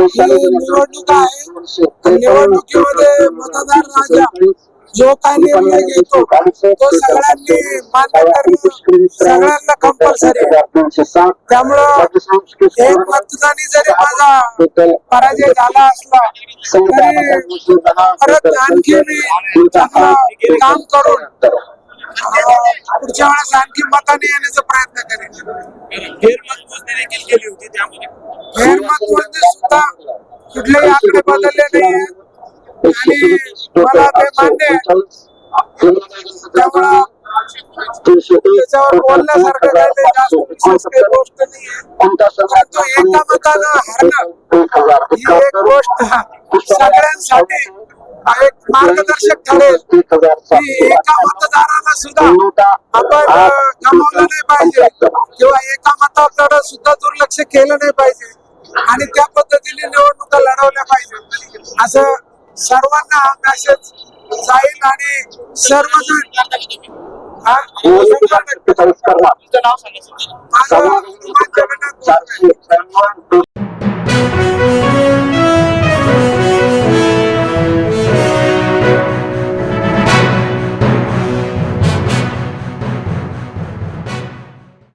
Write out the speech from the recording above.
ही निवडणूक आहे. निवडणुकीमध्ये मतदार राजा जो काय निर्णय घेतो तो सगळ्यांनी मान्य करणं सगळ्यांना कंपल्सरी आहे. त्यामुळं एक मतदानी जरी माझा पराजय झाला असला तरी परत आणखी मी चांगलं काम करून पुढच्या वेळेस आणखी मताने येण्याचा प्रयत्न करेन. फेरमत मोजणी देखील केली होती, त्यामध्ये फेरमत मोजणी सुद्धा कुठलेही आकडे बदलले नाही आणि मला ते मान्य आहे. त्यामुळं त्याच्यावर बोलण्यासारखं काही जास्त विशेष काही गोष्ट नाही आहे. परंतु एका मतानं हरणं ही एक गोष्ट सगळ्यांसाठी एक मार्गदर्शक ठरेल की एका मतदाराला सुद्धा आपण गमावलं नाही पाहिजे किंवा एका मताकडे सुद्धा दुर्लक्ष केलं नाही पाहिजे आणि त्या पद्धतीने निवडणुका लढवल्या पाहिजे असं सर्वांना हा मेसेज जाईल आणि सर्वजण तुमचं नाव सांगा. माझं